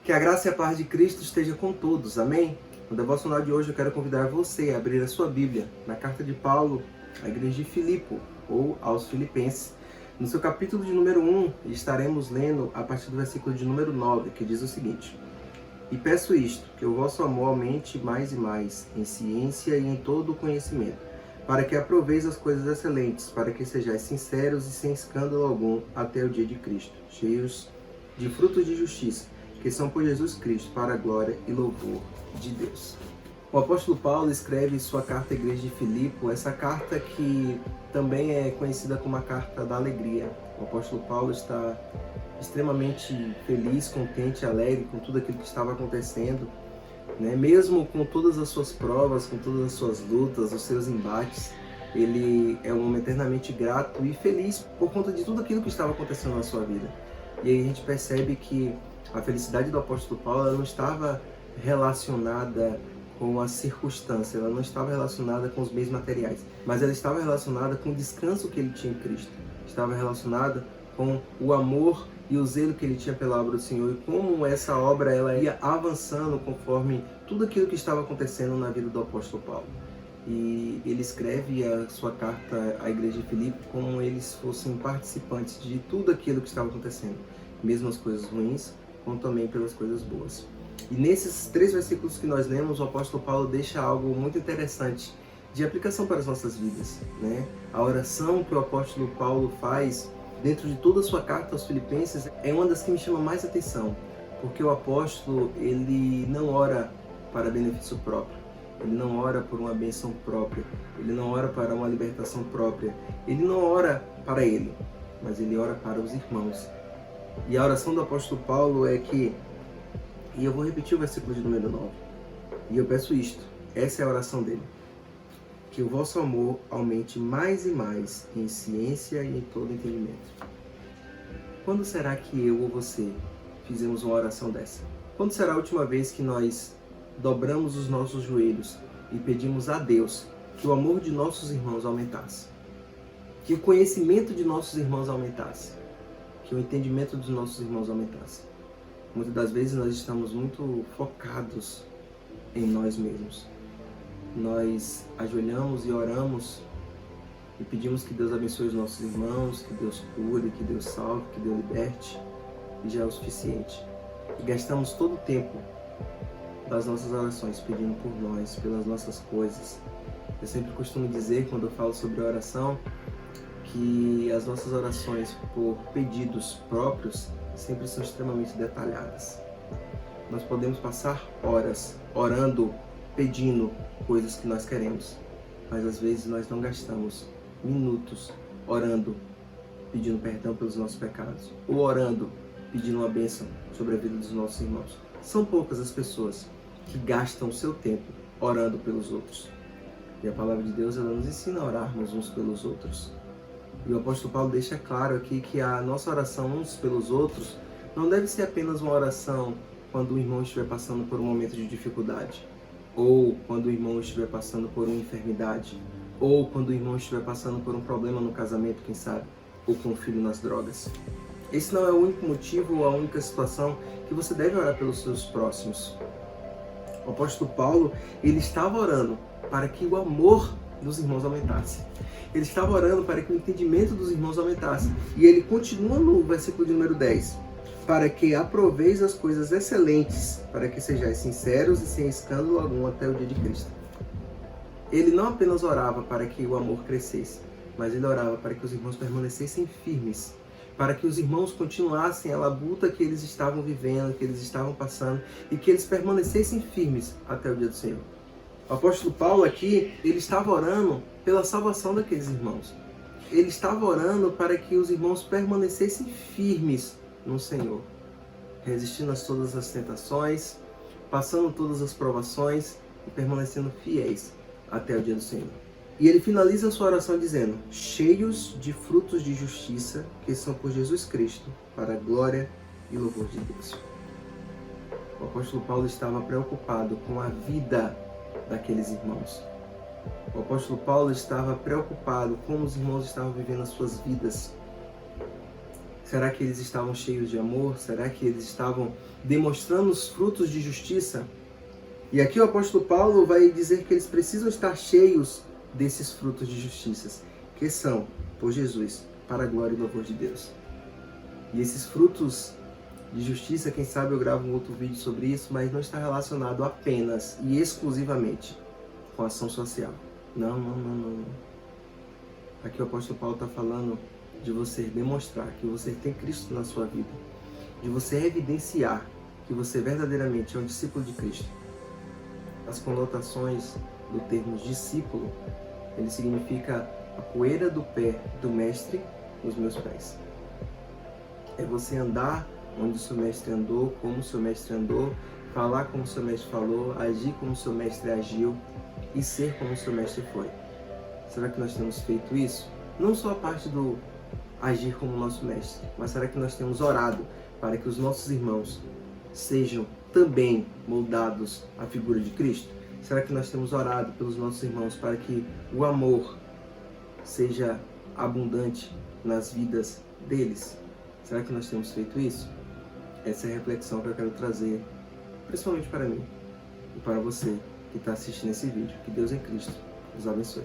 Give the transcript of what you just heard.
Que a graça e a paz de Cristo esteja com todos, amém? No devocional de hoje eu quero convidar você a abrir a sua Bíblia na carta de Paulo à igreja de Filipe, ou aos Filipenses. No seu capítulo de número 1, estaremos lendo a partir do versículo de número 9, que diz o seguinte: E peço isto, que o vosso amor aumente mais e mais, em ciência e em todo o conhecimento, para que aproveis as coisas excelentes, para que sejais sinceros e sem escândalo algum até o dia de Cristo, cheios de frutos de justiça, que são por Jesus Cristo, para a glória e louvor de Deus. O apóstolo Paulo escreve sua carta à igreja de Filipe, essa carta que também é conhecida como a carta da alegria. O apóstolo Paulo está extremamente feliz, contente, alegre com tudo aquilo que estava acontecendo, né? Mesmo com todas as suas provas, com todas as suas lutas, os seus embates, ele é um homem eternamente grato e feliz por conta de tudo aquilo que estava acontecendo na sua vida. E aí a gente percebe que a felicidade do apóstolo Paulo ela não estava relacionada com a circunstância, ela não estava relacionada com os bens materiais, mas ela estava relacionada com o descanso que ele tinha em Cristo, estava relacionada com o amor e o zelo que ele tinha pela obra do Senhor e como essa obra ela ia avançando conforme tudo aquilo que estava acontecendo na vida do apóstolo Paulo. E ele escreve a sua carta à igreja de Filipe como eles fossem participantes de tudo aquilo que estava acontecendo, mesmo as coisas ruins, como também pelas coisas boas. E nesses 3 versículos que nós lemos, o apóstolo Paulo deixa algo muito interessante de aplicação para as nossas vidas, né? A oração que o apóstolo Paulo faz dentro de toda a sua carta aos Filipenses é uma das que me chama mais atenção, porque o apóstolo ele não ora para benefício próprio, ele não ora por uma bênção própria, ele não ora para uma libertação própria, ele não ora para ele, mas ele ora para os irmãos. E a oração do apóstolo Paulo é que, e eu vou repetir o versículo de número 9, e eu peço isto, essa é a oração dele: que o vosso amor aumente mais e mais em ciência e em todo entendimento. Quando será que eu ou você fizemos uma oração dessa? Quando será a última vez que nós dobramos os nossos joelhos e pedimos a Deus que o amor de nossos irmãos aumentasse? Que o conhecimento de nossos irmãos aumentasse? Que o entendimento dos nossos irmãos aumentasse? Muitas das vezes nós estamos muito focados em nós mesmos. Nós ajoelhamos e oramos e pedimos que Deus abençoe os nossos irmãos, que Deus cure, que Deus salve, que Deus liberte, e já é o suficiente. E gastamos todo o tempo das nossas orações pedindo por nós, pelas nossas coisas. Eu sempre costumo dizer, quando eu falo sobre oração, que as nossas orações por pedidos próprios sempre são extremamente detalhadas. Nós podemos passar horas orando, pedindo coisas que nós queremos, mas às vezes nós não gastamos minutos orando, pedindo perdão pelos nossos pecados, ou orando, pedindo uma bênção sobre a vida dos nossos irmãos. São poucas as pessoas que gastam o seu tempo orando pelos outros. E a palavra de Deus ela nos ensina a orarmos uns pelos outros. E o apóstolo Paulo deixa claro aqui que a nossa oração uns pelos outros não deve ser apenas uma oração quando o irmão estiver passando por um momento de dificuldade, ou quando o irmão estiver passando por uma enfermidade, ou quando o irmão estiver passando por um problema no casamento, quem sabe, ou com o filho nas drogas. Esse não é o único motivo ou a única situação que você deve orar pelos seus próximos. O apóstolo Paulo, ele estava orando para que o amor dos irmãos aumentasse. Ele estava orando para que o entendimento dos irmãos aumentasse. E ele continua no versículo de número 10. Para que aproveis as coisas excelentes, para que sejais sinceros e sem escândalo algum até o dia de Cristo. Ele não apenas orava para que o amor crescesse, mas ele orava para que os irmãos permanecessem firmes, para que os irmãos continuassem a labuta que eles estavam vivendo, que eles estavam passando, e que eles permanecessem firmes até o dia do Senhor. O apóstolo Paulo aqui, ele estava orando pela salvação daqueles irmãos. Ele estava orando para que os irmãos permanecessem firmes no Senhor, resistindo a todas as tentações, passando todas as provações e permanecendo fiéis até o dia do Senhor. E ele finaliza a sua oração dizendo: cheios de frutos de justiça, que são por Jesus Cristo, para a glória e louvor de Deus. O apóstolo Paulo estava preocupado com a vida daqueles irmãos. O apóstolo Paulo estava preocupado com como os irmãos estavam vivendo as suas vidas. Será que eles estavam cheios de amor? Será que eles estavam demonstrando os frutos de justiça? E aqui o apóstolo Paulo vai dizer que eles precisam estar cheios desses frutos de justiça, que são, por Jesus, para a glória e louvor de Deus. E esses frutos de justiça, quem sabe eu gravo um outro vídeo sobre isso, mas não está relacionado apenas e exclusivamente com a ação social. Não. Aqui o apóstolo Paulo está falando de você demonstrar que você tem Cristo na sua vida, de você evidenciar que você verdadeiramente é um discípulo de Cristo. As conotações do termo discípulo, ele significa a poeira do pé do mestre nos meus pés. É você andar onde o seu mestre andou, como o seu mestre andou, falar como o seu mestre falou, agir como o seu mestre agiu e ser como o seu mestre foi. Será que nós temos feito isso? Não só a parte do agir como o nosso mestre, mas será que nós temos orado para que os nossos irmãos sejam também moldados à figura de Cristo? Será que nós temos orado pelos nossos irmãos para que o amor seja abundante nas vidas deles? Será que nós temos feito isso? Essa é a reflexão que eu quero trazer, principalmente para mim e para você que está assistindo esse vídeo. Que Deus em Cristo os abençoe.